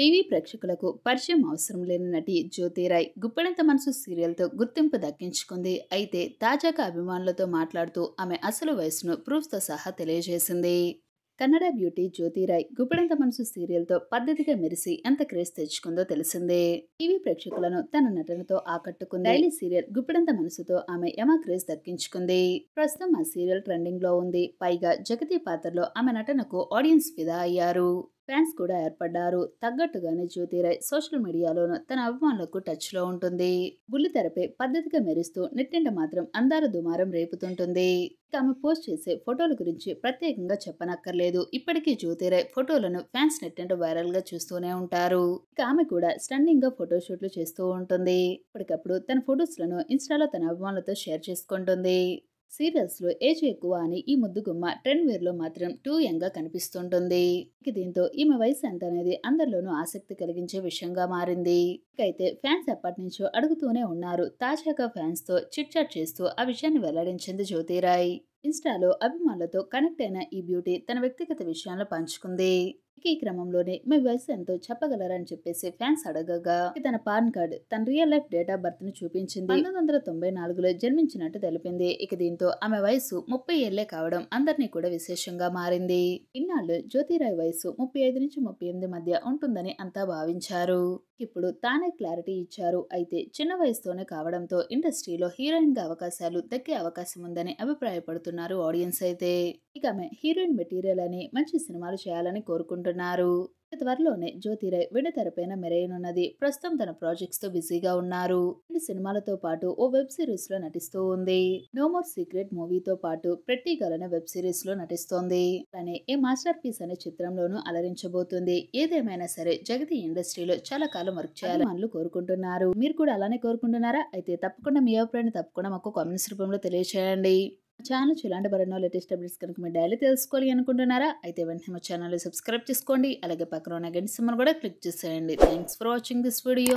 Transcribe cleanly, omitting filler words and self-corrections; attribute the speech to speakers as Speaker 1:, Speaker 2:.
Speaker 1: TV ప్రేక్షకులకు పరిచయం అవసరం లేని నటి జ్యోతిరాయ్ గుప్పెడంత మనసు సీరియల్తో గుర్తింపు దక్కించుకుంది. అయితే తాజాగా అభిమానులతో మాట్లాడుతూ ఆమె అసలు వయసును ప్రూఫ్తో సహా తెలియజేసింది. కన్నడ బ్యూటీ జ్యోతిరాయ్ గుప్పెడంత మనసు సీరియల్తో పద్ధతిగా మెరిసి ఎంత క్రేజ్ తెచ్చుకుందో తెలిసిందే. టీవీ ప్రేక్షకులను తన నటనతో ఆకట్టుకుంది. డైలీ సీరియల్ గుప్పెడంత మనసుతో ఆమె యమ క్రేజ్ దక్కించుకుంది. ప్రస్తుతం ఆ సీరియల్ ట్రెండింగ్ లో ఉంది. పైగా జగతి పాత్రలో ఆమె నటనకు ఆడియన్స్ ఫిదా అయ్యారు. ఫ్యాన్స్ కూడా ఏర్పడ్డారు. తగ్గట్టుగానే జ్యోతిరాయ్ సోషల్ మీడియాలోనూ తన అభిమానులకు టచ్ లో ఉంటుంది. బుల్లితెరపై పద్ధతిగా మెరుస్తూ నెట్టింట మాత్రం అందాల దుమారం రేపుతుంటుంది. ఇక ఆమె పోస్ట్ చేసే ఫోటోల గురించి ప్రత్యేకంగా చెప్పనక్కర్లేదు. ఇప్పటికీ జ్యోతిరాయ్ ఫోటోలను ఫ్యాన్స్ నెట్టింట వైరల్ గా చూస్తూనే ఉంటారు. ఇక ఆమె కూడా స్టన్నింగ్ గా ఫోటోషూట్లు చేస్తూ ఉంటుంది. ఇప్పటికప్పుడు తన ఫొటోస్ లను ఇన్స్టాలో తన అభిమానులతో షేర్ చేసుకుంటుంది. సీరియల్స్ లో ఏజ్ ఎక్కువ అని ఈ ముద్దుగుమ్మ ట్రెండ్ వేర్ లో మాత్రం టూ యంగ్ గా కనిపిస్తుంటుంది. ఇక దీంతో ఈమె వయసు ఎంత అనేది అందరిలోనూ ఆసక్తి కలిగించే విషయంగా మారింది. అయితే ఫ్యాన్స్ ఎప్పటి నుంచో అడుగుతూనే ఉన్నారు. తాజాగా ఫ్యాన్స్ తో చిట్ చాట్ చేస్తూ ఆ విషయాన్ని వెల్లడించింది జ్యోతిరాయ్. ఇన్స్టాలో అభిమానులతో కనెక్ట్ అయిన ఈ బ్యూటీ తన వ్యక్తిగత విషయాలను పంచుకుంది. ఈ క్రమంలోనే మీ వయసు ఎంతో చెప్పగలరని చెప్పేసి ఫ్యాన్స్ అడగగా తన పాన్ కార్డ్ తన real life date of birth ను చూపించింది. 1994లో జన్మించినట్టు తెలిపింది. ఇక దీంతో ఆమె వయసు 30 ఏళ్లే కావడం అందరినీ కూడా విశేషంగా మారింది. ఇన్నాళ్ళు జ్యోతిరాయ్ వయసు 35 నుంచి 38 మధ్య ఉంటుందని అంతా భావించారు. ఇప్పుడు తానే క్లారిటీ ఇచ్చారు. అయితే చిన్న వయసుతోనే కావడంతో ఇండస్ట్రీలో హీరోయిన్ గా అవకాశాలు దక్కే అవకాశం ఉందని అభిప్రాయపడుతున్నారు ఆడియన్స్. అయితే ఇక ఆమె హీరోయిన్ మెటీరియల్ అని మంచి సినిమాలు చేయాలని కోరుకుంటున్నారు. త్వరలోనే జ్యోతిరాయ్ వెండితెరపైన మెరైనున్నది. ప్రస్తుతం తన ప్రాజెక్ట్స్ తో బిజీగా ఉన్నారు. ఈ సినిమాలతో పాటు ఓ వెబ్ సిరీస్ లో నటిస్తూ ఉంది. నో మోర్ సీక్రెట్ మూవీతో పాటు ప్రెట్టి గర్ల్ అనే వెబ్ సిరీస్ లో నటిస్తోంది. అలానే ఏ మాస్టర్ పీస్ అనే చిత్రంలోనూ అలరించబోతుంది. ఏదేమైనా సరే జగతి ఇండస్ట్రీలో చాలా కాలం వర్క్ చేయాలని మనలు కోరుకుంటున్నారు. మీరు కూడా అలానే కోరుకుంటున్నారా? అయితే తప్పకుండా మీ అభిప్రాయాన్ని తప్పకుండా మాకు కామెంట్స్ రూపంలో తెలియజేయండి. ఛానల్ ఇలాంటి మరెన్నో లేటెస్ట్ అప్డేట్స్ కనుక మీరు డైలీ తెలుసుకోవాలి అనుకుంటున్నారా? అయితే వెంటనే మా ఛానల్ సబ్స్క్రైబ్ చేసుకోండి. అలాగే పక్కన ఉన్న గంట సింబల్ కూడా క్లిక్ చేసేయండి. Thanks for watching this video.